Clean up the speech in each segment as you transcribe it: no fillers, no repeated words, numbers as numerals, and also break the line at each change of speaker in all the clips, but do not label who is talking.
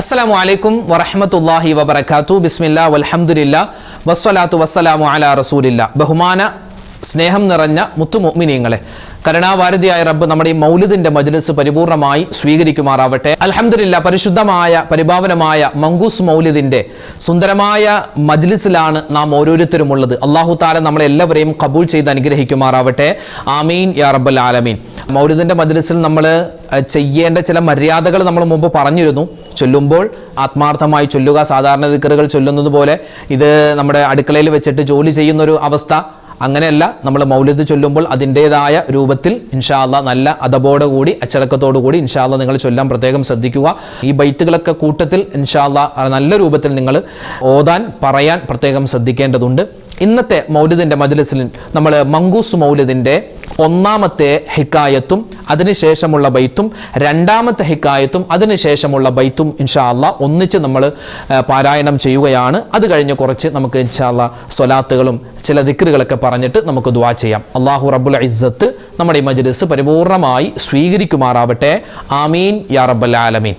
അസ്സലാമു അലൈക്കും വറഹ്മത്തുള്ളാഹി വബറകാതുഹു. ബിസ്മില്ലാ വൽഹംദുലില്ലാ വസ്സലാത്തു വസ്സലാമു അലാ റസൂലില്ലാ. ബഹുമാന സ്നേഹം നിറഞ്ഞ മുത്തുമുഅ്മിനീങ്ങളെ, കരുണാവാരിധിയായ റബ്ബ് നമ്മുടെ ഈ മൗലിദിന്റെ മജ്ലിസ് പരിപൂർണമായി സ്വീകരിക്കുമാറാവട്ടെ. അൽഹംദുലില്ലാ, പരിശുദ്ധമായ പരിപാവനമായ മങ്കൂസ് മൗലിദിന്റെ സുന്ദരമായ മജ്ലിസിലാണ് നാം ഓരോരുത്തരും ഉള്ളത്. അല്ലാഹു തആല നമ്മളെ എല്ലാവരെയും ഖബൂൽ ചെയ്ത് അനുഗ്രഹിക്കുമാറാവട്ടെ. ആമീൻ യാ റബ്ബൽ ആലമീൻ. മൗലിദിന്റെ മജ്ലിസിൽ നമ്മൾ ചെയ്യേണ്ട ചില മര്യാദകൾ നമ്മൾ മുമ്പ് പറഞ്ഞിരുന്നു. ചൊല്ലുമ്പോൾ ആത്മാർത്ഥമായി ചൊല്ലുക. സാധാരണ ദിക്റുകൾ ചൊല്ലുന്നത് പോലെ ഇത് നമ്മുടെ അടുക്കളയിൽ വെച്ചിട്ട് ജോലി ചെയ്യുന്നൊരു അവസ്ഥ അങ്ങനെയല്ല. നമ്മൾ മൗലിദ് ചൊല്ലുമ്പോൾ അതിൻ്റെതായ രൂപത്തിൽ ഇൻഷാ അല്ലാഹ് നല്ല അദബോടുകൂടി അച്ചടക്കത്തോടുകൂടി ഇൻഷാ അല്ലാഹ് നിങ്ങൾ ചൊല്ലാൻ പ്രത്യേകം ശ്രദ്ധിക്കുക. ഈ ബൈത്തുകളൊക്കെ കൂട്ടത്തിൽ ഇൻഷാ അല്ലാഹ് നല്ല രൂപത്തിൽ നിങ്ങൾ ഓതാൻ പറയാൻ പ്രത്യേകം ശ്രദ്ധിക്കേണ്ടതുണ്ട്. ഇന്നത്തെ മൗലിദിന്റെ മജ്ലിസിൽ നമ്മൾ മങ്കൂസ് മൗലിദിന്റെ ഒന്നാമത്തെ ഹിക്കായത്തും അതിനുശേഷമുള്ള ബൈത്തും രണ്ടാമത്തെ ഹിക്കായത്തും അതിനുശേഷമുള്ള ബൈത്തും ഇൻഷാ അല്ലാഹ് ഒന്നിച്ച് നമ്മൾ പാരായണം ചെയ്യുകയാണ്. അത് കഴിഞ്ഞ് കുറച്ച് നമുക്ക് ഇൻഷാ അല്ലാഹ് സ്വലാത്തുകളും ചില ദിക്റുകളൊക്കെ പറഞ്ഞിട്ട് നമുക്ക് ദുആ ചെയ്യാം. അല്ലാഹു റബ്ബുൽ ഇസ്സത്ത് നമ്മുടെ ഈ മജ്ലിസ് പരിപൂർണമായി സ്വീകരിക്കുമാറാവട്ടെ. ആമീൻ യാ റബ്ബൽ ആലമീൻ.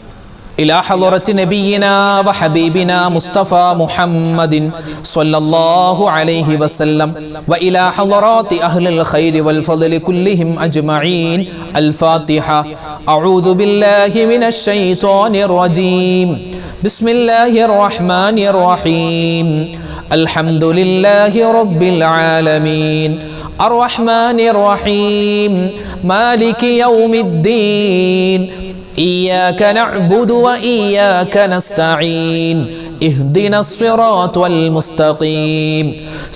إلى حضرة نبينا وحبيبنا مصطفى محمد صلى الله عليه وسلم وإلى حضرات أهل الخير والفضل كلهم أجمعين. الفاتحة. أعوذ بالله من الشيطان الرجيم. بسم الله الرحمن الرحيم. الحمد لله رب العالمين الرحمن الرحيم مالك يوم الدين إياك نعبد وإياك نستعين اهدنا الصراط المستقيم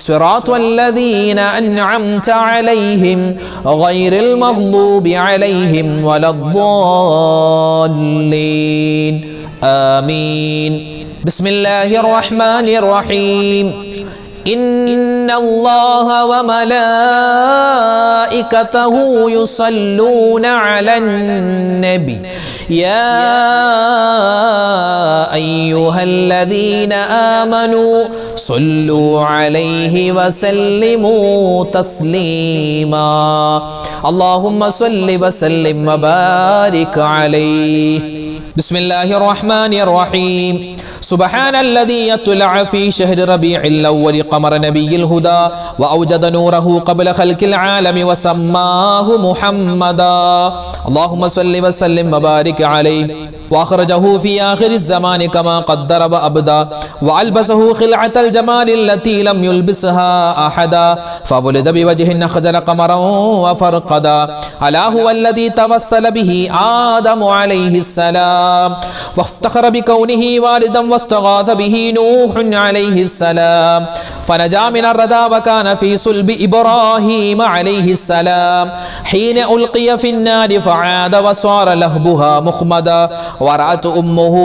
صراط الذين أنعمت عليهم غير المغضوب عليهم ولا الضالين آمين. بسم الله الرحمن الرحيم. إن الله وملائكته يصلون على النبي يا أيها الذين آمنوا صلوا عليه وسلموا تسليما. اللهم صل وسلم وبارك عليه. بسم الله الرحمن الرحيم. سبحان الذي يطلع في شهر ربيع الأول قمر نبي الهدى وأوجد نوره قبل خلق العالم وسماه محمدا. اللهم صل وسلم وبارك عليه. وأخرجه في آخر الزمان كما قدر وأبدى وألبسه خلعة الجمال التي لم يلبسها أحدا فولد بوجه أخجل قمرا وفرقدا. ألا هو الذي توسل به آدم عليه السلام وافتخر بكونه والدا واستغاث به نوح عليه السلام فنجا من الردى وكان في صلب إبراهيم عليه السلام حين ألقي في النار فعاد وصار لهبها مخمدا. ورأت أمه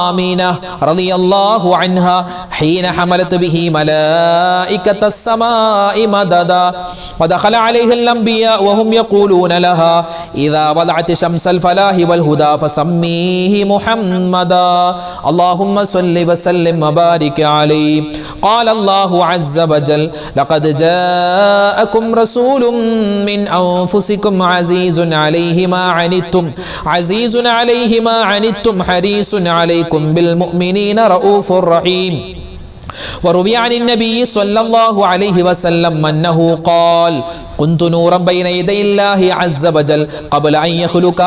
آمنة رضي الله عنها حين حملت به ملائكة السماء مددا. ودخل عليه الأنبياء وهم يقولون لها إذا وضعت شمس الفلاح والهدى فسميه محمدا. اللهم صل وسلم وبارك عليه. قال الله عز وجل لقد جاءكم رسول من أنفسكم عزيز عليه ما عنتم عزيز عليه ما عنتم حريص عليكم بالمؤمنين رؤوف رحيم. وروي عن النبي صلى الله عليه وسلم أنه قال كنت نورا بين يدي الله عز وجل قبل أن يخلق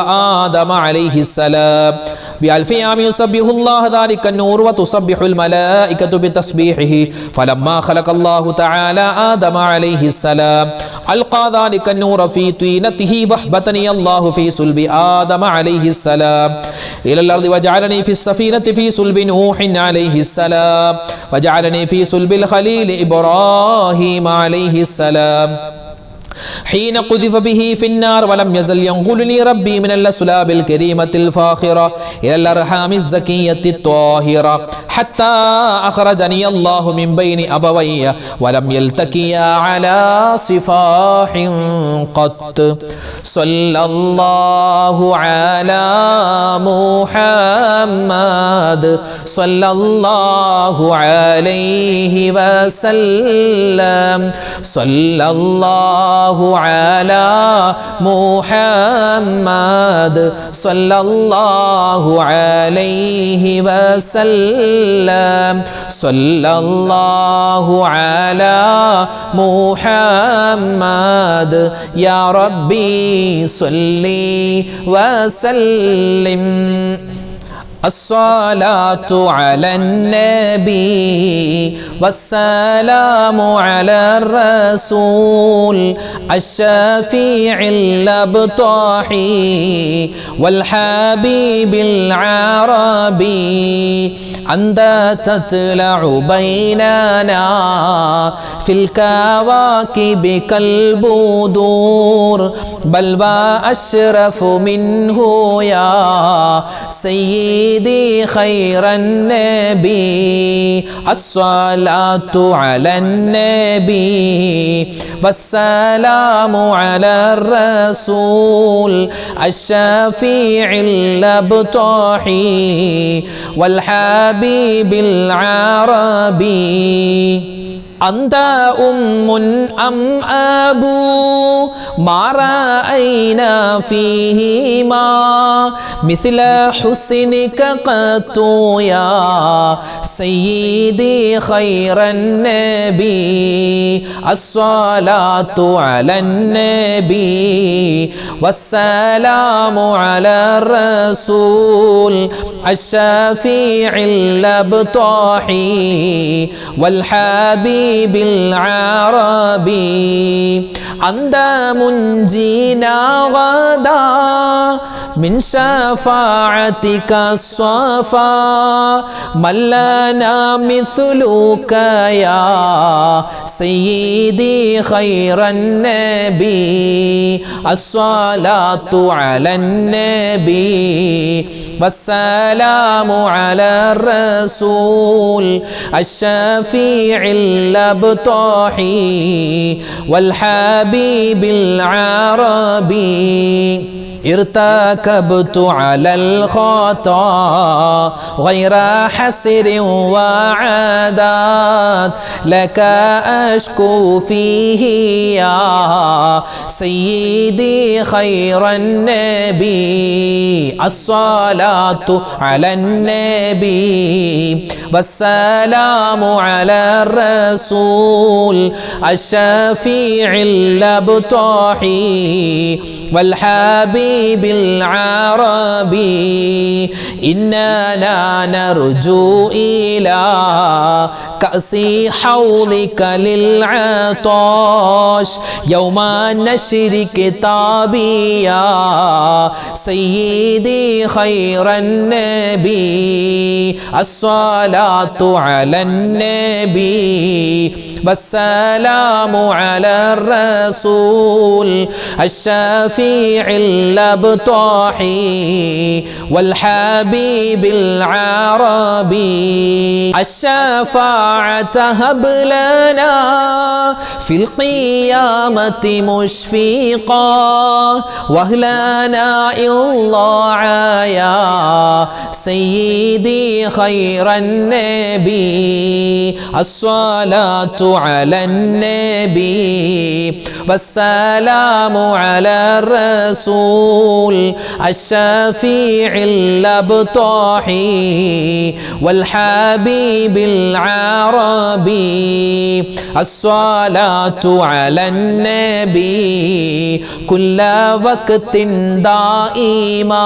آدم عليه السلام بألف عام يسبح الله ذلك النور وتسبح الملائكة بتسبيحه. فلما خلق الله تعالى آدم عليه السلام ألقى ذلك النور في طينته وحبتني الله في صلب آدم عليه السلام إلى الأرض وجعلني في السفينة في صلب نوح عليه السلام وجعلني في صلب الخليل إبراهيم عليه السلام حين قذف به في النار ولم يزل ينقلني ربي من الأسلاب الكريمة الفاخرة إلى الأرحام الزكية الطاهرة حتى أخرجني الله من بين أبوي ولم يلتقيا على صفاح قط. صلى الله على محمد صلى الله عليه وسلم صلى الله الله على محمد صلى الله عليه وسلم صلى الله على محمد يا ربي صل وسلم الصلاة على النبي والسلام على الرسول الشفيع الأبطحي والحبيب العربي أنت تطلع بيننا في الكواكب كالبدور بل وأشرف منه يا سيدي خير النبي الصلاة على النبي والسلام على الرسول الشفيع الأبطحي والحبيب العربي أنت أم أم أبو ما رأينا فيهما مثل حسنك قط يا سيدي خير النبي الصلاة على النبي والسلام على الرسول الشفيع الأبطحي والحبيب بالعربي أنت منجينا غدا من شفاعتك الصفا من لنا مثلك يا سيدي خير النبي الصلاة على النبي والسلام على الرسول الشفيع الأبطحي والحبيب العربي ارتكبت على الخطا غير حسر وعادات لك أشكو فيه يا سيدي خير النبي الصلاة على النبي والسلام على الرسول الشفيع الأبطحي والحبيب بالعربي إننا نرجو إلى كأس حوضك للعطاش يوم نشر كتابي يا سيدي خير النبي الصلاة على النبي والسلام على الرسول الشفيع الأبطحي والحبيب العربي الشفاعة هب لنا في القيامة مشفقا وأهلنا الله يا سيدي خير النبي الصلاة على النبي والسلام على الرسول الشفيع الأبطحي والحبيب العربي الصلاة على النبي كل وقت دائما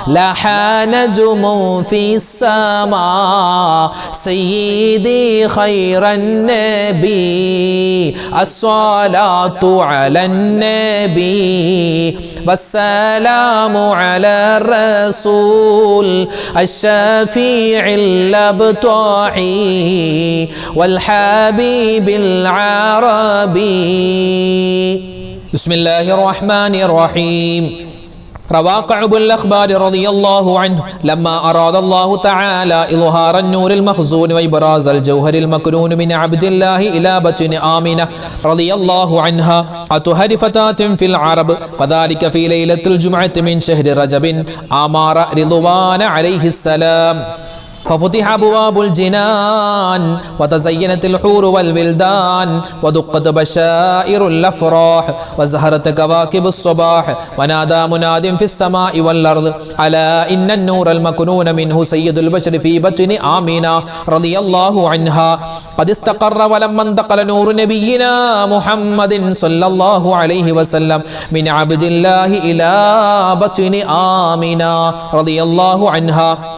لاح نجم في السماء سيدي خير النبي الصلاة على النبي والسلام على الرسول الشفيع الأبطحي والحبيب العربي بسم الله الرحمن الرحيم روى كعب الأخبار رضي الله عنه لما أراد الله تعالى إظهار النور المخزون وإبراز الجوهر المكنون من عبد الله إلى بطن آمنة رضي الله عنها أطهر فتاة في العرب وذلك في ليلة الجمعة من شهر رجب آمار رضوان عليه السلام ففتح أبواب الجنان وتزينت الحور والولدان ودقت بشائر الأفراح وزهرت كواكب الصباح ونادى مناد في السماء والأرض ألا إن النور المكنون منه سيد البشر في بطن آمنة رضي الله عنها قد استقر ولما انتقل نور نبينا محمد صلى الله عليه وسلم من عبد الله إلى بطن آمنة رضي الله عنها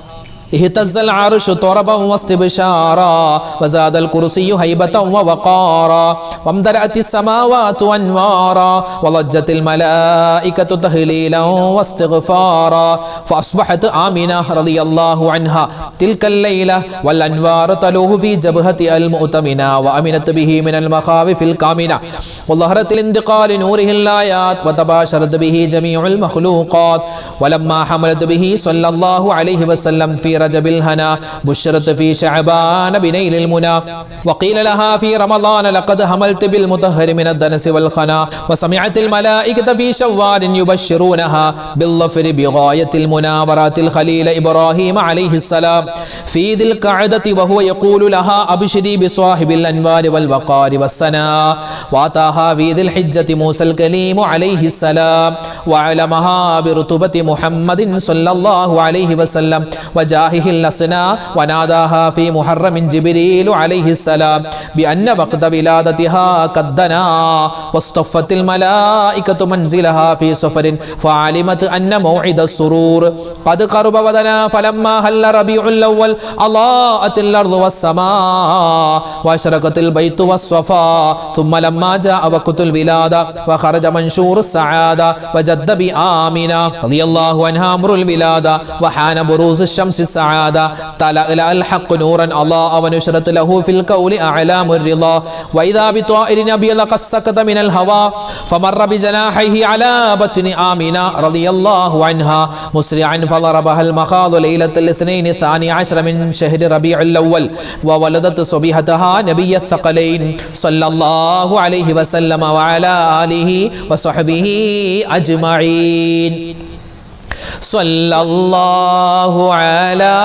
اهتز العرش طربا واستبشارا وزاد الكرسي هيبة ووقارا وامتلأت السماوات أنوارا وضجت الملائكة تهليلا واستغفارا فأصبحت آمنة رضي الله عنها تلك الليلة والأنوار تلوه في جبهتها المؤتمنة وأمنت به من المخاوف الكامنة وظهرت الانتقال نوره الآيات وتباشرت به جميع المخلوقات ولما حملت به صلى الله عليه وسلم في رجب الهنا بشرت في شعبان بنيل المنى وقيل لها في رمضان لقد حملت بالمطهر من الدنس والخنا وسمعت الملائكة في شوال يبشرونها بالظفر بغاية المناورات الخليل إبراهيم عليه السلام في ذي القعدة وهو يقول لها أبشري بصاحب الأنوار والوقار والسنا وأتاها في ذي الحجة موسى الكليم عليه السلام وعلمها برتبة محمد صلى الله عليه وسلم وجاهه الأسنى وناداها في محرم جبريل عليه السلام بأن وقت ولادتها قد دنا واصطفت الملائكة منزلها في سفر فعلمت أن موعد السرور قد قرب ودنا فلما هل ربيع الأول أضاءت الأرض والسماء وأشرقت البيت والصفا ثم لما جاء وقت الولادة وخرج منشور السعادة وجد بآمنة رضي الله عنها أمر الولادة وحان بروز الشمس السعادة تلألأ الحق نورا أضاء ونشرت له في الكون أعلام الرضا وإذا بطائر أبيض قد سكت من الهوى فمر بجناحيه على بطن آمنة رضي الله عنها مسرعا فضربها المخاض ليلة الاثنين 12 من شهر ربيع الأول وولدت صبيحتها نبي الثقلين صلى الله عليه وسلم وعلى آله وصحبه أجمعين صلى الله على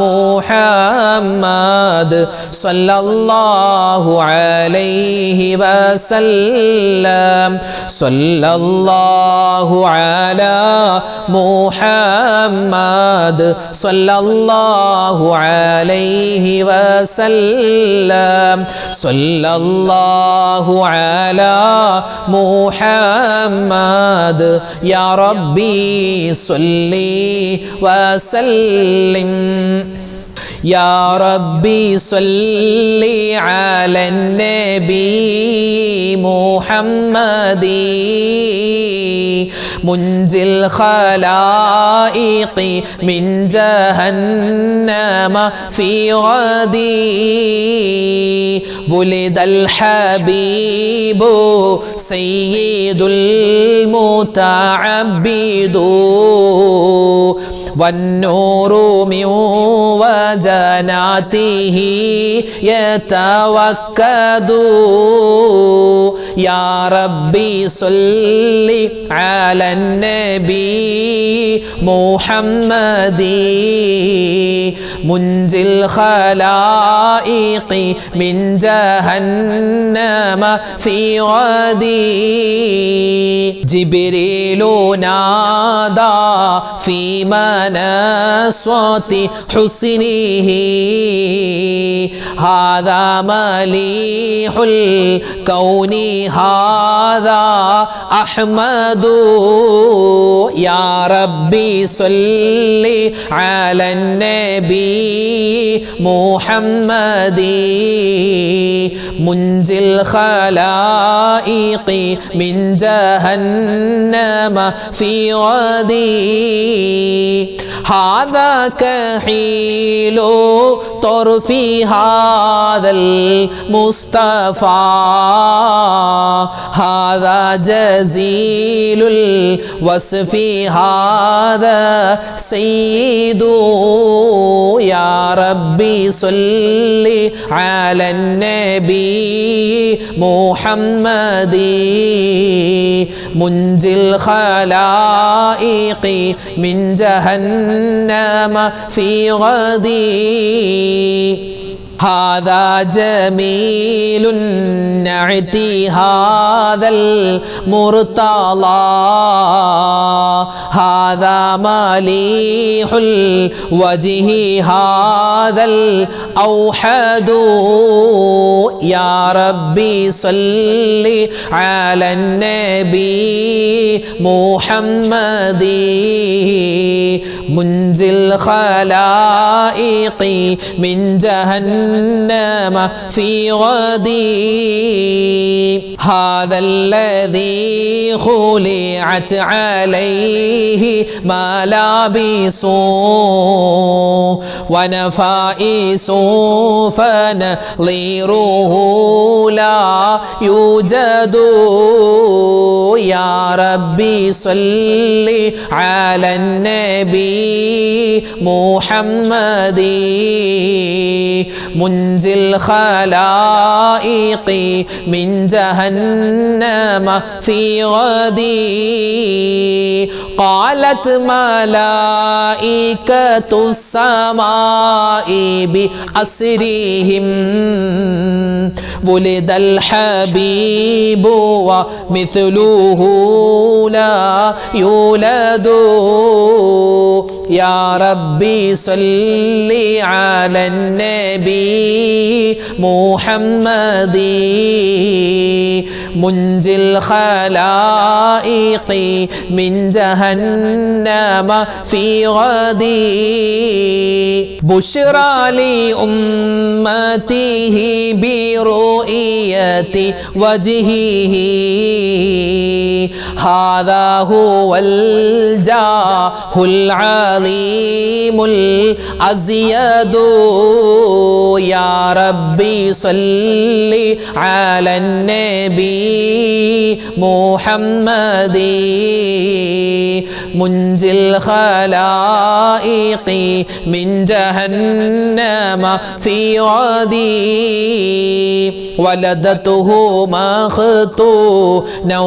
محمد صلى الله عليه وسلم صلى الله على محمد صلى الله عليه وسلم صلى الله على محمد يا ربي صلي وسلم يا ربي صلي على النبي محمد منجي الخلائق من جهنم في غدي ولد الحبيب سيد المتعبد والنور من وجناته يتوكد يا ربي صل على النبي محمد منجي الخلائق من جهنم في غدي جبريل نادى في مناصات حسنه هذا مليح الكون هذا أحمد يا ربي صل على النبي محمد منجي الخلائق من جهنم في غدي هذا كحيل طرفي هذا المصطفى هذا جزيل الوصف هذا سيد يا ربي صل على النبي محمد منجي الخلائق من جهنم في غدي هذا جميل نعتي هذا المرتضى هذا مليح الوجه هذا الأوحد يا ربي صل على النبي محمد منجي الخلائق من جهنم في غدي هذا الذي خلعت عليه ملابس ونفائس فنظيره لا يوجد يا ربي صل على النبي محمد منجي الخلائق من جهنم في غدي قالت ملائكة السماء بأسرهم ولد الحبيب ومثله لا يولد يا ربي صل على النبي محمد منجي الخلائق من جهنم في غدي بشرى لأمته برؤية وجهه هذا هو الجاه العظيم الأزيد يا ربي صل على النبي محمد منجي الخلائق من جهنم في غدي ولدته مختونا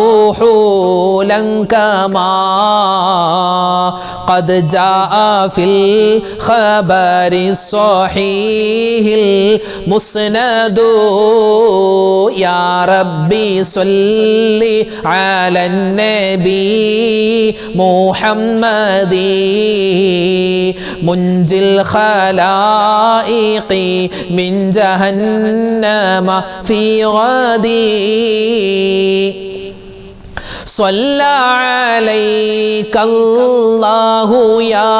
ومكحولا كما قد جاء في الخبر الصحيح المسند يا ربي صل على النبي محمد منجي الخلائق من جهنم في غدي صلى عليك الله يا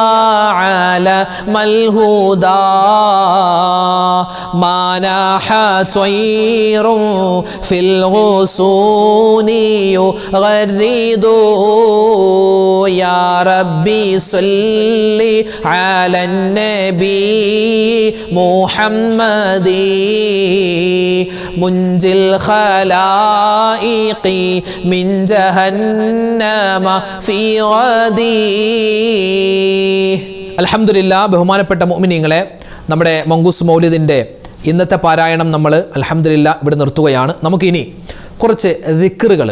عالم الهدى ما ناح طير في الغصون يغرد يا ربي صل على النبي محمد منجي الخلائق من جهنم في غدي അൽഹംദുലില്ലാഹ് ബഹുമാനപ്പെട്ട മുഅ്മിനീങ്ങളെ നമ്മുടെ മങ്കൂസ് മൗലിദിൻ്റെ ഇന്നത്തെ പാരായണം നമ്മൾ അൽഹംദുലില്ലാഹ് ഇവിടെ നിർത്തുകയാണ്. നമുക്കിനി കുറച്ച് ദിക്റുകൾ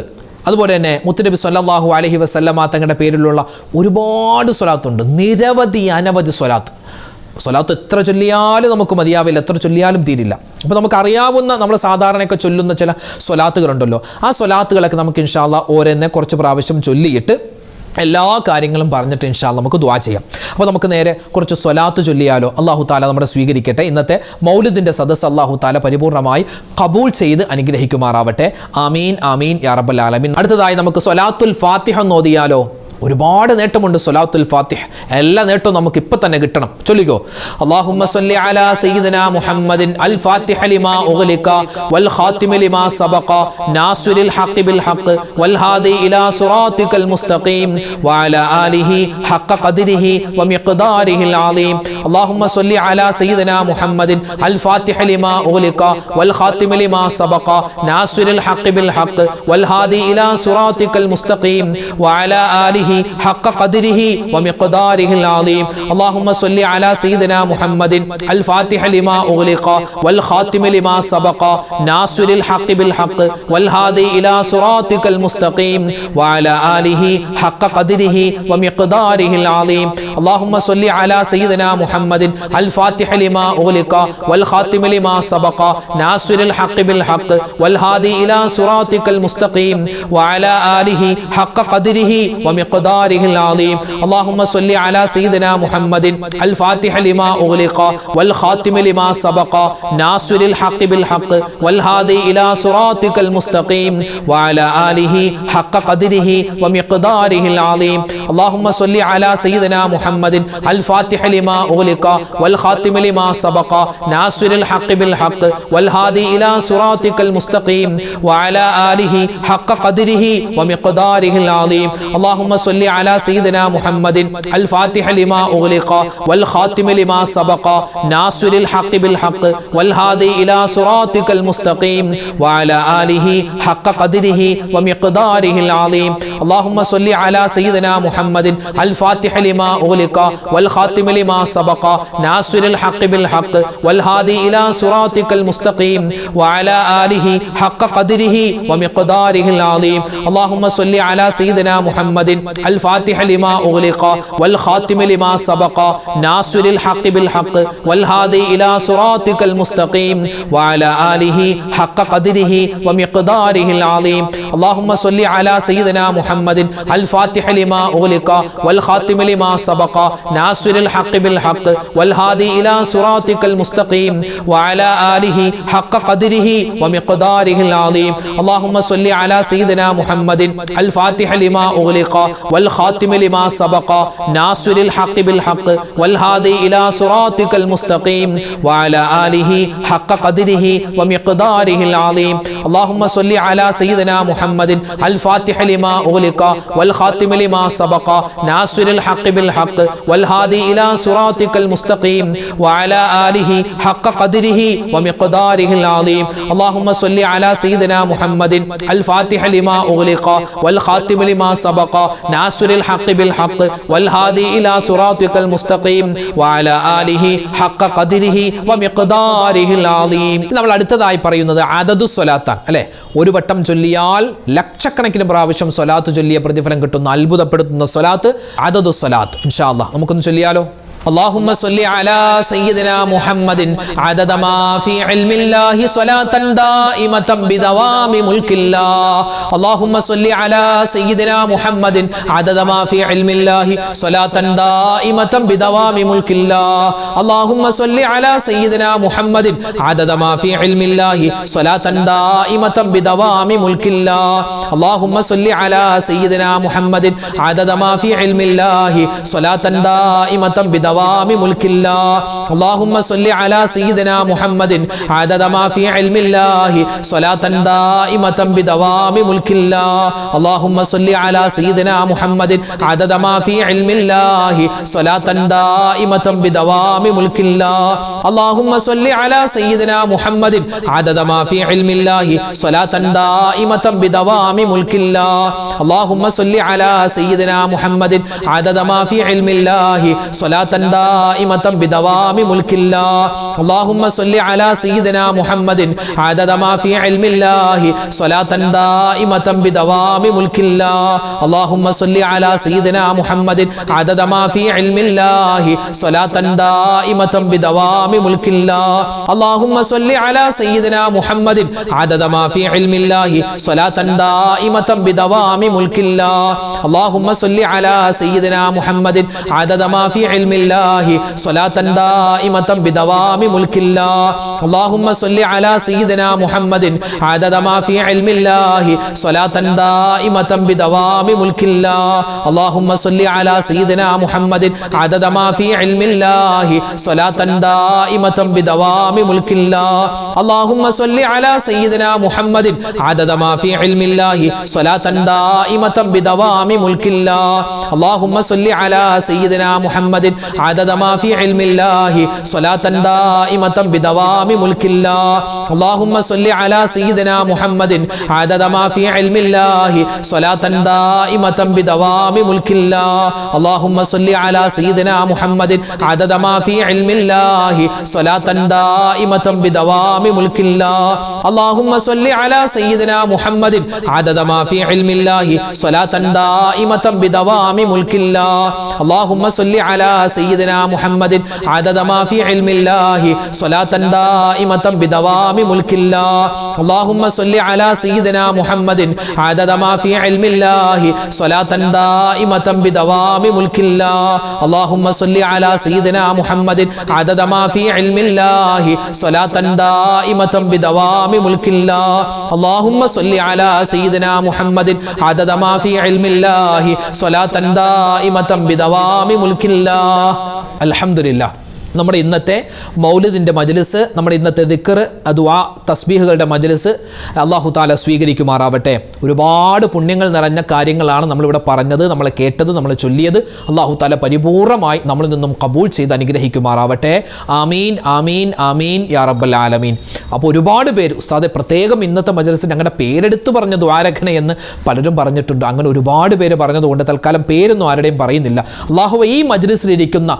അതുപോലെ തന്നെ മുത്തുനബി സ്വല്ലല്ലാഹു അലൈഹി വസല്ലമ തങ്ങളുടെ പേരിലുള്ള ഒരുപാട് സ്വലാത്തുണ്ട്, നിരവധി അനവധി സ്വലാത്ത്. സ്വലാത്ത് എത്ര ചൊല്ലിയാലും നമുക്ക് മതിയാവില്ല, എത്ര ചൊല്ലിയാലും തീരില്ല. അപ്പോൾ നമുക്കറിയാവുന്ന നമ്മൾ സാധാരണയൊക്കെ ചൊല്ലുന്ന ചില സ്വലാത്തുകളുണ്ടല്ലോ, ആ സ്വലാത്തുകളൊക്കെ നമുക്ക് ഇൻഷാ അല്ലാഹ് ഓരോന്നെ കുറച്ച് പ്രാവശ്യം ചൊല്ലിയിട്ട് എല്ലാ കാര്യങ്ങളും പറഞ്ഞിട്ട് ഇൻഷാ അല്ലാഹ് നമുക്ക് ദുആ ചെയ്യാം. അപ്പോൾ നമുക്ക് നേരെ കുറച്ച് സ്വലാത്ത് ചൊല്ലിയാലോ? അല്ലാഹു തആല നമ്മുടെ സ്വീകരിക്കട്ടെ. ഇന്നത്തെ മൗലിദിൻ്റെ സദസ്സ് അല്ലാഹു തആല പരിപൂർണമായി ഖബൂൽ ചെയ്ത് അനുഗ്രഹിക്കുമാറാവട്ടെ. ആമീൻ ആമീൻ യാ റബ്ബൽ ആലമീൻ. അടുത്തതായി നമുക്ക് സ്വലാത്തുൽ ഫാത്തിഹ ഓതിയാലോ? ഒരുപാട് നേട്ടമുണ്ട് സ്വലാത്തുൽ ഫാത്തിഹ. എല്ലാ നേട്ടവും നമുക്ക് ഇപ്പം തന്നെ കിട്ടണം. ചൊല്ലിക്കോ. അല്ലാഹുമ്മ സ്വല്ലി അലാ സയ്യിദിനാ മുഹമ്മദിൻ അൽ ഫാത്തിഹ ലിമാ ഉഗ്ലിക വൽ ഖാതിമ ലിമാ സബഖ നാസിറിൽ ഹഖ് ബിൽ ഹഖ് വൽ ഹാദി ഇലാ സിറാത്തിക്കൽ മുസ്തഖീം വഅലാ ആലിഹി ഹഖ ഖദ്രിഹി വമിഖ്ദാരിഹിൽ അളീം. അല്ലാഹുമ്മ സ്വല്ലി അലാ സയ്യിദിനാ മുഹമ്മദിൻ അൽ ഫാത്തിഹ ലിമാ ഉഗ്ലിക വൽ ഖാതിമ ലിമാ സബഖ നാസിറിൽ ഹഖ് ബിൽ ഹഖ് വൽ ഹാദി ഇലാ സിറാത്തിക്കൽ മുസ്തഖീം വഅലാ ആലിഹി آله حق قدره ومقداره العظيم اللهم صل على سيدنا محمد الفاتح لما أغلق والخاتم لما سبق ناصر الحق بالحق والهادي إلى صراطك المستقيم وعلى آله حق قدره ومقداره العظيم اللهم صل على سيدنا محمد الفاتح لما أغلق والخاتم لما سبق ناصر الحق بالحق والهادي إلى صراطك المستقيم وعلى آله حق قدره ومقداره العظيم اللهم صل على سيدنا محمد الفاتح لما أغلق والخاتم لما سبق ناصر الحق بالحق والهادي إلى صراطك المستقيم وعلى آله حق قدره ومقداره العظيم اللهم صل على سيدنا محمد الفاتح لما أغلق والخاتم لما سبق ناصر الحق بالحق والهادي إلى صراطك المستقيم وعلى آله حق قدره ومقداره العظيم اللهم صل على سيدنا محمد الفاتح لما أغلق والخاتم لما سبق ناصر الحق بالحق والهادي إلى صراطك المستقيم وعلى آله حق قدره ومقداره العظيم اللهم صل على سيدنا محمد الفاتح لما أغلق والخاتم لما سبق ناصر الحق بالحق والهادي إلى صراطك المستقيم وعلى آله حق قدره ومقداره العظيم اللهم صل على سيدنا محمد الفاتح لما أغلق والخاتم لما سبق ناصر الحق بالحق والهادي إلى صراطك المستقيم وعلى آله حق قدره ومقداره العظيم اللهم صل على سيدنا محمد الفاتح لما أغلق والخاتم لما سبق ناصر الحق بالحق والهادي إلى صراطك المستقيم وعلى آله حق قدره ومقداره العظيم اللهم صل على سيدنا محمد الفاتح لما أغلق والخاتم لما سبق ناصر الحق بالحق والهادي إلى صراطك المستقيم وعلى آله حق قدره ومقداره العظيم اللهم صل على سيدنا محمد الفاتح لما أغلق والخاتم لما سبق ناصر الحق بالحق والهادي إلى صراطك المستقيم وعلى آله حق قدره ومقداره العظيم اللهم صل على سيدنا محمد الفاتح لما أغلق والخاتم لما سبق ناصر الحق بالحق والهادي إلى صراطك المستقيم وعلى آله حق قدره ومقداره العظيم നമ്മൾ അടുത്തതായി പറയുന്നത് അദദു സ്വലാത്താണ് അല്ലേ ഒരു വട്ടം ചൊല്ലിയാൽ ലക്ഷക്കണക്കിന് പ്രാവശ്യം സ്വലാത്ത് ചൊല്ലിയ പ്രതിഫലം കിട്ടുന്ന അത്ഭുതപ്പെടുത്തുന്ന സ്വലാത്ത് അദദു സ്വലാത്ത് ഇൻഷാ അല്ലാഹ് നമുക്കൊന്ന് ചൊല്ലിയാലോ اللهم صل على سيدنا محمد عدد ما في علم الله صلاة دائمة بدوام ملك الله اللهم صل على سيدنا محمد عدد ما في علم الله صلاة دائمة بدوام ملك الله اللهم صل على سيدنا محمد عدد ما في علم الله صلاة دائمة بدوام ملك الله اللهم صل على سيدنا محمد عدد ما في علم الله صلاة دائمة بدوام ملك الله اللهم صل على سيدنا محمد عدد ما في علم الله صلاة دائمة بدوام ملك الله اللهم صل على سيدنا محمد عدد ما في علم الله صلاة دائمة بدوام ملك الله اللهم صل على سيدنا محمد عدد ما في علم الله صلاة دائمة بدوام ملك الله اللهم صل على سيدنا محمد عدد ما في علم الله صلاة دائمة بدوام ملك الله اللهم صل على سيدنا محمد عدد ما في علم الله صلاة دائمة بدوام ملك الله اللهم صل على سيدنا محمد عدد ما في علم الله صلاة دائمة بدوام ملك الله اللهم صل على سيدنا محمد عدد ما في علم الله صلاة دائمة بدوام ملك الله اللهم صل على سيدنا محمد عدد ما في علم الله صلاة دائمة بدوام ملك الله اللهم صل على سيدنا محمد عدد ما في علم الله صلاة دائمة بدوام ملك الله اللهم صل على سيدنا محمد عدد ما في علم الله صلاة دائمة بدوام ملك الله اللهم صل على سيدنا محمد عدد ما في علم الله صلاة دائمة بدوام ملك الله اللهم صل على سيدنا محمد عدد ما في علم الله صلاة دائمة بدوام ملك الله اللهم صل على سيدنا محمد عدد ما في علم الله صلاة دائمة بدوام ملك الله اللهم صل على سيدنا محمد عدد ما في علم الله صلاة دائمة بدوام ملك الله اللهم صل على سيدنا محمد عدد ما في علم الله صلاة دائمة بدوام ملك الله اللهم صل على سيدنا محمد عدد ما في علم الله صلاة دائمة بدوام ملك الله اللهم صل على سيدنا محمد عدد ما في علم الله صلاة دائمة بدوام ملك الله اللهم صل على سيدنا محمد عدد ما في علم الله صلاة دائمة بدوام ملك الله اللهم صل على سيدنا محمد عدد ما في علم الله صلاة دائمة بدوام ملك الله الحمد لله നമ്മുടെ ഇന്നത്തെ മൗലിദിൻ്റെ മജ്ലിസ്, നമ്മുടെ ഇന്നത്തെ ദിക്ർ, ദുആ, തസ്ബീഹുകളുടെ മജ്ലിസ് അല്ലാഹു തആല സ്വീകരിക്കുമാറാവട്ടെ. ഒരുപാട് പുണ്യങ്ങൾ നിറഞ്ഞ കാര്യങ്ങളാണ് നമ്മളിവിടെ പറഞ്ഞത്, നമ്മൾ കേട്ടത്, നമ്മൾ ചൊല്ലിയത്. അല്ലാഹു തആല പരിപൂർണമായി നമ്മളിൽ നിന്നും ഖബൂൽ ചെയ്ത് അനുഗ്രഹിക്കുമാറാവട്ടെ. ആമീൻ ആമീൻ ആമീൻ യാ റബ്ബൽ ആലമീൻ. അപ്പോൾ ഒരുപാട് പേര് ഉസ്താദെ പ്രത്യേകം ഇന്നത്തെ മജ്ലിസിൽ ഞങ്ങളുടെ പേരെടുത്ത് പറഞ്ഞ ദ്വാരഖണ എന്ന് പലരും പറഞ്ഞിട്ടുണ്ട്. അങ്ങനെ ഒരുപാട് പേര് പറഞ്ഞതുകൊണ്ട് തൽക്കാലം പേരൊന്നും ആരുടെയും പറയുന്നില്ല. അല്ലാഹുവേ, ഈ മജ്ലിസിലിരിക്കുന്ന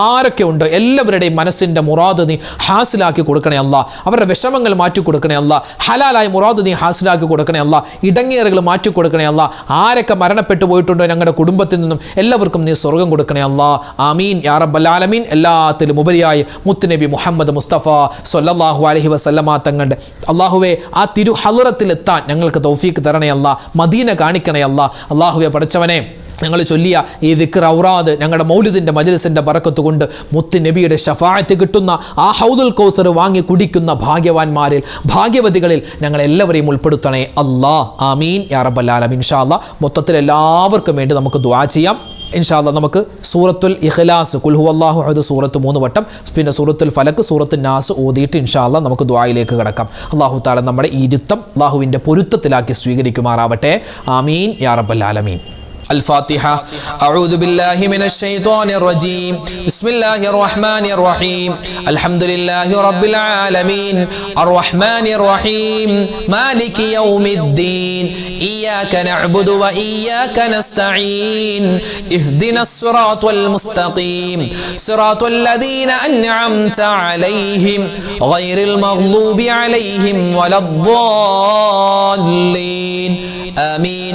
ആരൊക്കെ ഉണ്ട് എല്ലാവരുടെയും മനസ്സിൻ്റെ മുറാദ് നീ ഹാസിലാക്കി കൊടുക്കണേ അല്ലാ. അവരുടെ വിഷമങ്ങൾ മാറ്റി കൊടുക്കണേ അല്ലാ. ഹലാലായ മുറാദ് നീ ഹാസിലാക്കി കൊടുക്കണേ അല്ലാ. ഇടങ്ങേറുകൾ മാറ്റി കൊടുക്കണേ അല്ലാ. ആരൊക്കെ മരണപ്പെട്ടു പോയിട്ടുണ്ടോ ഞങ്ങളുടെ കുടുംബത്തിൽ നിന്നും എല്ലാവർക്കും നീ സ്വർഗം കൊടുക്കണേ അല്ലാ. ആമീൻ യാ റബ്ബൽ ആലമീൻ. എല്ലാത്തിലും ഉപരിയായി മുത്തുനബി മുഹമ്മദ് മുസ്തഫ സ്വല്ലല്ലാഹു അലൈഹി വസല്ലമ തങ്ങളുടെ അല്ലാഹുവേ ആ തിരു ഹളറത്തിലെത്താൻ ഞങ്ങൾക്ക് തൗഫീക്ക് തരണേ അല്ലാ. മദീന കാണിക്കണേ അല്ലാ. അല്ലാഹുവേ പടച്ചവനെ, ഞങ്ങൾ ചൊല്ലിയ ഈ ദിക്ർ ഔറാദ് ഞങ്ങളുടെ മൗലിദിൻ്റെ മജ്ലിസിൻ്റെ ബറക്കത്ത് കൊണ്ട് മുത്ത് നബിയുടെ ഷഫാഅത്ത് കിട്ടുന്ന ആ ഹൗദുൽ കൗസർ വാങ്ങി കുടിക്കുന്ന ഭാഗ്യവാന്മാരിൽ, ഭാഗ്യവതികളിൽ ഞങ്ങളെല്ലാവരെയും ഉൾപ്പെടുത്തണേ അല്ലാ. ആമീൻ യാ റബ്ബൽ ആലമീൻ. ഇൻഷാ അല്ലാ മൊത്തത്തിൽ എല്ലാവർക്കും വേണ്ടി നമുക്ക് ദുആ ചെയ്യാം. ഇൻഷാ അല്ലാ നമുക്ക് സൂറത്തുൽ ഇഖ്ലാസ്, ഖുൽ ഹുവല്ലാഹു അഹദ് സൂറത്ത് 3 വട്ടം, പിന്നെ സൂറത്തുൽ ഫലക്ക്, സൂറത്തുൽ നാസ് ഓതിയിട്ട് ഇൻഷാ അല്ലാ നമുക്ക് ദുആയിലേക്ക് കടക്കാം. അല്ലാഹു തആല നമ്മുടെ ഈ ഇരുത്തം അല്ലാഹുവിൻ്റെ പൊരുത്തത്തിലാക്കി സ്വീകരിക്കുമാറാവട്ടെ. ആമീൻ യാ റബ്ബൽ ആലമീൻ. الفاتحة. أعوذ بالله من الشيطان الرجيم. بسم الله الرحمن الرحيم. الحمد لله رب العالمين الرحمن الرحيم مالك يوم الدين إياك نعبد وإياك نستعين اهدنا الصراط المستقيم صراط الذين أنعمت عليهم غير المغضوب عليهم ولا الضالين آمين.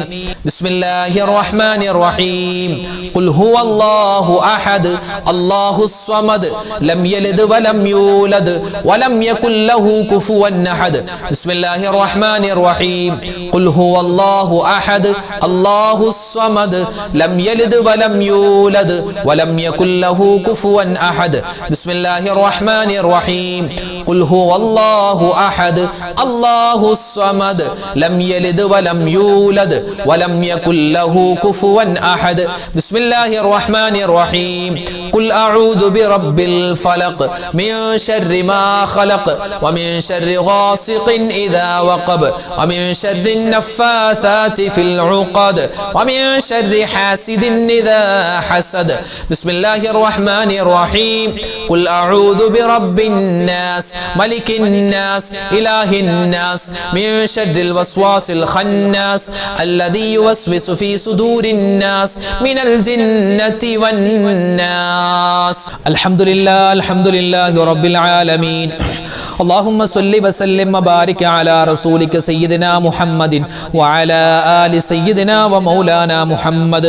بسم الله الرحمن الرحيم. قل هو الله أحد الله الصمد لم يلد ولم يولد ولم يكن له كفوا أحد. بسم الله الرحمن الرحيم. قل هو الله أحد الله الصمد لم يلد ولم يولد ولم يكن له كفوا أحد. بسم الله الرحمن الرحيم. قل هو الله أحد الله الصمد لم يلد ولم يولد ولم يكن له كفوا أحد. بسم الله الرحمن الرحيم. قل أعوذ برب الفلق من شر ما خلق ومن شر غاسق إذا وقب ومن شر النفاثات في العقد ومن شر حاسد إذا حسد. بسم الله الرحمن الرحيم. قل أعوذ برب الناس ملك الناس إله الناس من شر الوسواس الخناس الذي يوسوس في صدور الناس من الجنة والناس. الحمد لله رب العالمين. اللهم صل وسلم وبارك على رسولك سيدنا محمد وعلى آل سيدنا ومولانا محمد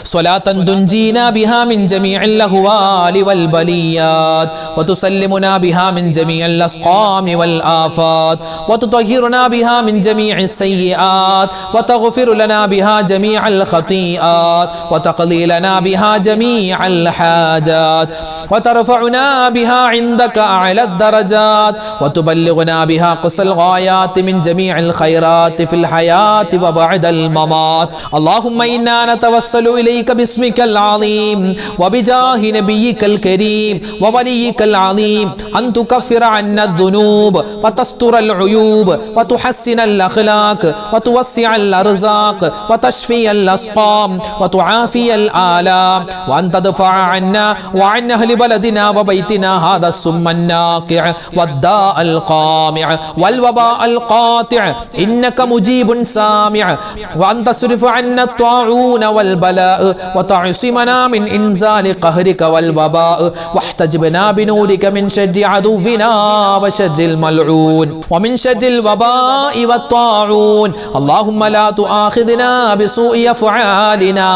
صلاة تنجينا بها من جميع الأهوال والبليات وتسلمنا بها من جميع الأسقام والآفات وتطهرنا بها من جميع السيئات وتغفر لنا بها جميع الخطيئات وتقضي لنا بها جميع الحاجات وترفعنا بها عندك أعلى الدرجات وتبلغنا بها قصى الغايات من جميع الخيرات في الحياة وبعد الممات. اللهم إنا نتوسل إليك باسمك العظيم وبجاه نبيك الكريم ووليك العظيم أن تكفر عنا الذنوب وتستر العيوب وتحسن الأخلاق وتوسع الأرزاق وتشفي الأسقام وتعافي الآلام وأن تدفع عنا وعن أهل بلدنا وبيتنا هذا السم الناقع والداء القامع والوباء القاطع إنك مجيب سامع وأن تصرف عنا الطاعون والبلاء وتعصمنا من إنزال قهرك والوباء واحتجبنا بنورك من شر عدونا وشر الملعون ومن شر الوباء والطاعون اللهم لا تؤاخذنا بسوء أفعالنا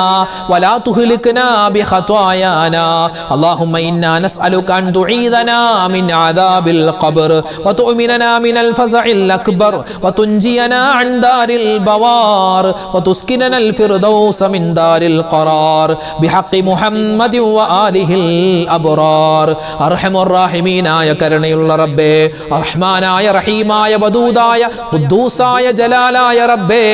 ولا تهلكنا بخطايانا اللهم إنا نسألك أن تعيذنا من عذاب القبر وتؤمننا من الفزع الأكبر وتنجينا عن دار البوار وتسكننا الفردوس من دار القرار بحق محمد وآله الأبرار أرحم الراحمين يا كرنيل ربي الرحمن يا رحيم يا ودود يا قدوس يا جلال يا ربي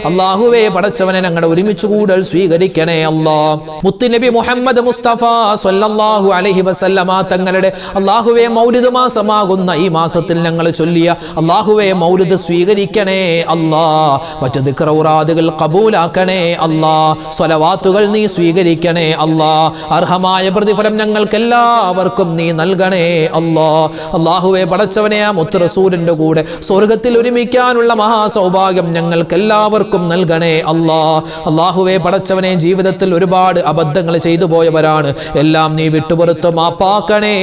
അല്ലാഹുവേ പടച്ചവനെ ഞങ്ങളുടെ ഒരുമിച്ച് കൂടൽ സ്വീകരിക്കണേ അല്ലാഹ് മുത്തുനബി മുഹമ്മദ് മുസ്തഫ സ്വല്ലല്ലാഹു അലൈഹി വസല്ലമ തങ്ങളുടെ അല്ലാഹുവേ മൗലിദ് മാസമാകുന്ന ഈ മാസത്തിൽ ഞങ്ങൾ ചൊല്ലിയ അല്ലാഹുവേ മൗലിദ് സ്വീകരിക്കണേ അല്ലാഹ് മറ്റ് ദിക്റുറാദുകൾ ഖബൂലാക്കണേ അല്ലാഹ് സ്വലവാത്തുകൾ നീ സ്വീകരിക്കണേ അല്ലാഹ് അർഹമായ പ്രതിഫലം ഞങ്ങൾക്ക് എല്ലാവർക്കും നീ നൽകണേ അല്ലാഹ് അല്ലാഹുവേ പടച്ചവനെ ആ മുത്ത് റസൂലിന്റെ കൂടെ സ്വർഗ്ഗത്തിൽ ഒരുമിക്കാനുള്ള മഹാസൗഭാഗ്യം ഞങ്ങൾക്ക് എല്ലാവർക്കും നൽകണേ അല്ലാഹ് അല്ലാഹുവേ പടച്ചവനെ ജീവിതത്തിൽ ഒരുപാട് അബദ്ധങ്ങൾ ചെയ്തു പോയവരാണ് എല്ലാം നീ വിട്ടുപുറത്ത് മാപ്പാക്കണേ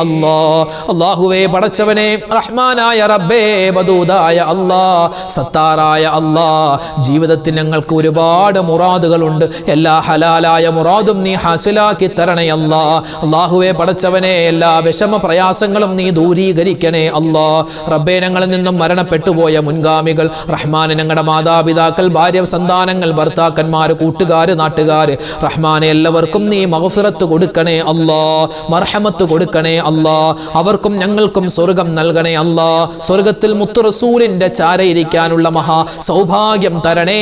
അല്ലാഹ് അല്ലാഹുവേ പടച്ചവനെ റഹ്മാനായ റബ്ബേ വദൂദായ അല്ലാഹ് സത്താറായ അല്ലാഹ് ജീവിതത്തിൽ ഞങ്ങൾക്ക് ഒരുപാട് മുറാദുകളുണ്ട് എല്ലാ ഹലാലായ മുറാദും നീ ഹാസിലാക്കി തരണേ അല്ലാഹ് അല്ലാഹുവേ പടച്ചവനെ എല്ലാ വിഷമ പ്രയാസങ്ങളും നീ ദൂരീകരിക്കണേ അല്ലാഹ് റബ്ബേ ഞങ്ങളിൽ നിന്നും മരണപ്പെട്ടു പോയ മുൻഗാമികൾ റഹ്മാനെ ഞങ്ങളുടെ മാതാപിതാക്കൾ ഭാര്യ സന്താനങ്ങൾ ഭർത്താക്കന്മാർ കൂട്ടുകാർ നാട്ടുകാർ റഹ്മാനെ എല്ലാവർക്കും നീ മഗ്ഫിറത്ത് കൊടുക്കണേ അല്ലാഹ് മർഹമത്ത് കൊടുക്കണേ അല്ലാഹ് അവർക്കും ഞങ്ങൾക്കും സ്വർഗ്ഗം നൽകണേ അല്ലാഹ് സ്വർഗ്ഗത്തിൽ മുത്ത് റസൂലിന്റെ ചാരയിരിക്കാനുള്ള മഹാ സൗഭാഗ്യം തരണേ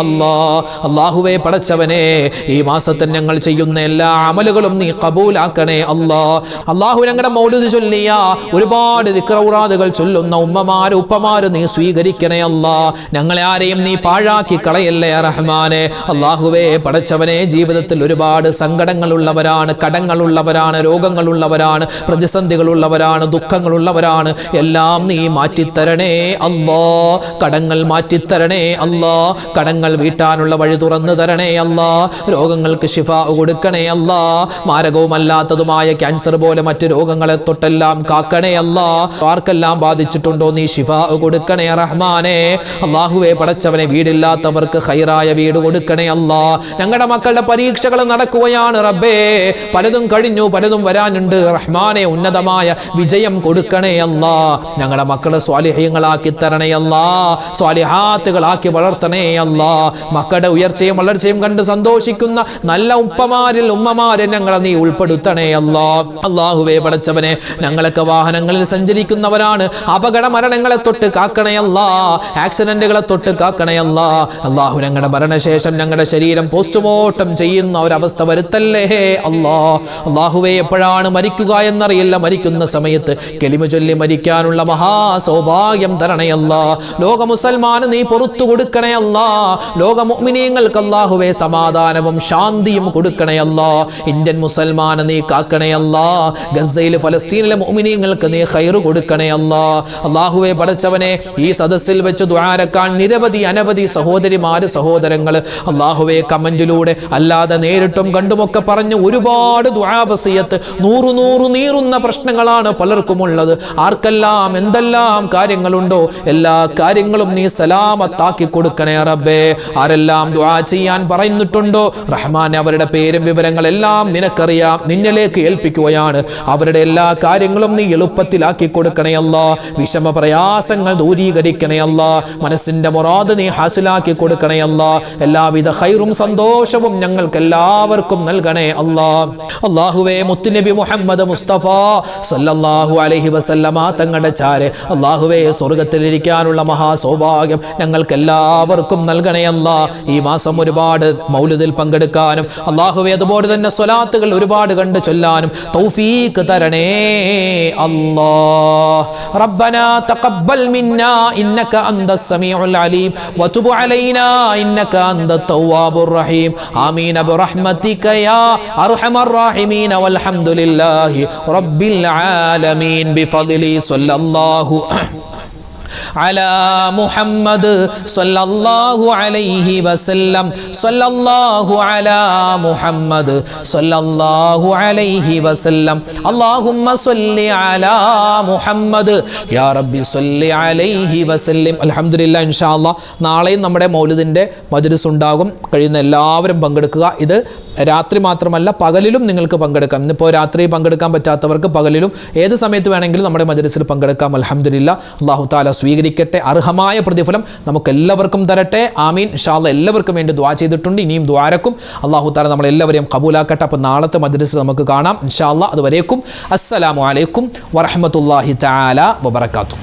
അല്ലാഹ് അല്ലാഹുവേ പടച്ചവനെ ഈ മാസത്തിൽ ഞങ്ങൾ ചെയ്യുന്ന എല്ലാ അമലുകളും നീ ഖബൂലാക്കണേ അല്ലാഹ് അല്ലാഹു ഞങ്ങളുടെ മൗലിദ് ചൊല്ലിയ ഒരുപാട് ദിക്റുറാദുകൾ ചൊല്ലുന്ന ഉമ്മമാര് ഉപ്പമാര് നീ സ്വീകരിക്കണേ അല്ലാഹ് ഞങ്ങളെ ആരെയും നീ പാഴാക്കി കളയല്ലേ റഹ്മാനെ അല്ലാഹുവേ പടച്ചവനെ ജീവിതത്തിൽ ഒരുപാട് സങ്കടങ്ങളുള്ളവരാണ് കടങ്ങളുള്ളവരാണ് രോഗങ്ങളുള്ളവരാണ് പ്രതിസന്ധികളുള്ളവരാണ് ദുഃഖങ്ങളുള്ളവരാണ് എല്ലാം നീ മാറ്റിത്തരണേ അല്ലാഹ് കടങ്ങൾ മാറ്റിത്തരണേ അല്ലാഹ് കടങ്ങൾ വീട്ടാനുള്ള വഴി തുറന്നു തരണേ അല്ലാഹ് രോഗങ്ങൾക്ക് ശിഫാ കൊടുക്കണേ അല്ലാഹ് മാരകവുമല്ലാത്തതുമായ ക്യാൻസർ പോലെ മറ്റു രോഗങ്ങളെ തൊട്ടെല്ലാം കാക്കണേ അല്ലാഹ് ആർക്കെല്ലാം ബാധിച്ചിട്ടുണ്ടോ നീ ശിഫാ കൊടുക്കണേ റഹ്മാനെ അല്ലാഹുവേ പടച്ചവനെ വീടില്ലാത്തവർക്ക് ഖൈറായ വീട് കൊടുക്കണേ അല്ലാഹ് ഞങ്ങളുടെ മക്കളുടെ പരീക്ഷകൾ നടക്കുകയാണ് റബ്ബേ പലതും കഴിഞ്ഞു പലതും വരാനുണ്ട് റഹ്മാനെ ഉന്നതമായ വിജയം കൊടുക്കണേ അല്ലാഹ് ഞങ്ങളുടെ മക്കളെ സ്വാലിഹീങ്ങളാക്കി തരണേ അല്ലാഹ് സ്വാലിഹാത്തുകളാക്കി വളർത്തണേ അല്ലാഹ് മക്കളുടെ ഉയർച്ചയും വളർച്ചയും കണ്ട് സന്തോഷിക്കുന്ന നല്ല ഉപ്പമാരിൽ ഉമ്മമാരെ ഞങ്ങളെ നീ ഉൾപ്പെടുത്തണേ അല്ലാഹ് അല്ലാഹുവേ പടച്ചവനെ ഞങ്ങളൊക്കെ വാഹനങ്ങളിൽ സഞ്ചരിക്കുന്നവരാണ് അപകട മരണങ്ങളെ തൊട്ട് കാക്കണേ അല്ലാഹ് ആക്സിഡന്റുകളെ തൊട്ട് കാക്കണേ അല്ലാഹ് അല്ലാഹു ഞങ്ങളുടെ മരണശേഷം ഞങ്ങളുടെ ശരീരം പോസ്റ്റ്മോർട്ടം ചെയ്യുന്ന ഒരവസ്ഥ വരുത്തല്ലേ അല്ലാഹ് അല്ലാഹുവേ എപ്പോഴാണ് മരിക്കുക എന്നറിയില്ല മരിക്കുന്ന സമയത്ത് കലിമ ചൊല്ലി മരിക്കാനുള്ള മഹാ സൗഭാഗ്യം തരണേ അല്ലാഹ് ലോക മുസൽമാന് നീ പുറത്തു കൊടുക്കണേ അല്ലാഹ് ലോക മുഅ്മിനീങ്ങൾക്ക് അല്ലാഹുവേ സമാധാനവും ശാന്തിയും കൊടുക്കണേ അല്ലാഹ് ഇന്ത്യൻ മുസൽമാനെ നീ കാക്കണേ അല്ലാഹ് ഗസയിൽ ഫലസ്തീനിലെ മുഅ്മിനീങ്ങൾക്ക് നീ ഖൈർ കൊടുക്കണേ അല്ലാഹ് അല്ലാഹുവേ പടച്ചവനെ ഈ സദസ്സിൽ വെച്ച് ദുആരക്കാൻ നിരവധി അനവധി സഹോദരിമാര് സഹോദരങ്ങൾ അല്ലാഹുവേ കമന്റിലൂടെ അല്ലാതെ നേരിട്ടും കണ്ടുമൊക്കെ പറഞ്ഞു ഒരുപാട് ദുആ വസിയത്ത് നൂറു നീറുന്ന പ്രശ്നങ്ങളാണ് പലർക്കുമുള്ളത് ആർക്കെല്ലാം എന്തെല്ലാം കാര്യങ്ങളുണ്ടോ എല്ലാ കാര്യങ്ങളും നീ സലാമത്താക്കി കൊടുക്കണേ റബ്ബേ ആരെല്ലാം ദുആ ചെയ്യാൻ പറയുന്നിട്ടുണ്ടോ റഹ്മാൻ അവരുടെ പേരും വിവരങ്ങളെല്ലാം നിനക്കറിയാം നിന്നിലേക്ക് ഏൽപ്പിക്കുകയാണ് അവരുടെ എല്ലാ കാര്യങ്ങളും നീ എളുപ്പത്തിലാക്കി കൊടുക്കണേ അല്ലാഹ് വിഷമ പ്രയാസങ്ങൾ ദൂരീകരിക്കണേ അല്ലാഹ് മനസ്സിന്റെ മുറാദ് നീ ഹാസിലാക്കി കൊടുക്കണേ അല്ലാഹ് എല്ലാവിധ ഖൈറും സന്തോഷവും ഞങ്ങൾക്ക് എല്ലാവർക്കും നൽകണേ അല്ലാഹ് അല്ലാഹുവേ മുത്തുനബി മുഹമ്മദ് മുസ്തഫ സല്ലല്ലാഹു അലൈഹി വസല്ലമ തങ്ങളുടെ ചാരെ അല്ലാഹുവേ സ്വർഗ്ഗത്തിലിരിക്കാനുള്ള മഹാ സൗഭാഗ്യം ഞങ്ങൾക്ക് എല്ലാവർക്കും നൽകണേ അല്ലാഹ് ഈ മാസം ഒരു ഒരുപാട് മൗലിദിൽ പങ്കെടുക്കാനും അല്ലാഹുവേ അതുപോലെ തന്നെ സ്വലാത്തുകൾ ഒരുപാട് കണ്ട് ചൊല്ലാനും തൗഫീഖ് തരണേ അല്ലാഹ്. റബ്ബനാ തഖബ്ബൽ മിന്നാ ഇന്നക അന്തസ് സമീഉൽ അലീം വതുബ് അലൈനാ ഇന്നക അന്തത് തവ്വാബുർ റഹീം. ആമീൻ ബിറഹ്മതിക യാ അർഹമർ റഹീമീൻ വൽഹംദുലില്ലാഹി റബ്ബിൽ ആലമീൻ ബിഫദ്ലി സല്ലല്ലാഹു على محمد صلى الله عليه وسلم صلى الله على محمد صلى الله عليه وسلم اللهم صل على محمد يا ربي صل عليه وسلم. അൽഹംദുലില്ലാഹ് ഇൻഷാ അല്ലാഹ് നാളെയും നമ്മുടെ മൗലിദിൻ്റെ മജ്‌ലിസ് ഉണ്ടാകും. കഴിയുന്ന എല്ലാവരും പങ്കെടുക്കുക. ഇത് രാത്രി മാത്രമല്ല പകലിലും നിങ്ങൾക്ക് പങ്കെടുക്കാം. ഇന്നിപ്പോൾ രാത്രി പങ്കെടുക്കാൻ പറ്റാത്തവർക്ക് പകലിലും ഏത് സമയത്ത് വേണമെങ്കിലും നമ്മുടെ മജ്‌ലിസിൽ പങ്കെടുക്കാം. അൽഹംദുലില്ലാഹ്. അല്ലാഹു തആല സ്വീകരിക്കട്ടെ, അർഹമായ പ്രതിഫലം നമുക്കെല്ലാവർക്കും തരട്ടെ. ആമീൻ. ഇൻഷാ അല്ലാഹ് എല്ലാവർക്കും വേണ്ടി ദുആ ചെയ്തിട്ടുണ്ട്. ഇനിയും ദ്വാരക്കും അല്ലാഹു തആല നമ്മളെല്ലാവരെയും ഖബൂലാക്കട്ടെ. അപ്പോൾ നാളത്തെ മജ്‌ലിസ് നമുക്ക് കാണാം ഇൻഷാ അല്ലാഹ്. അതുവരേക്കും അസ്സലാമു അലൈക്കും വറഹ്മത്തുള്ളാഹി തആല വബറകാതുഹു.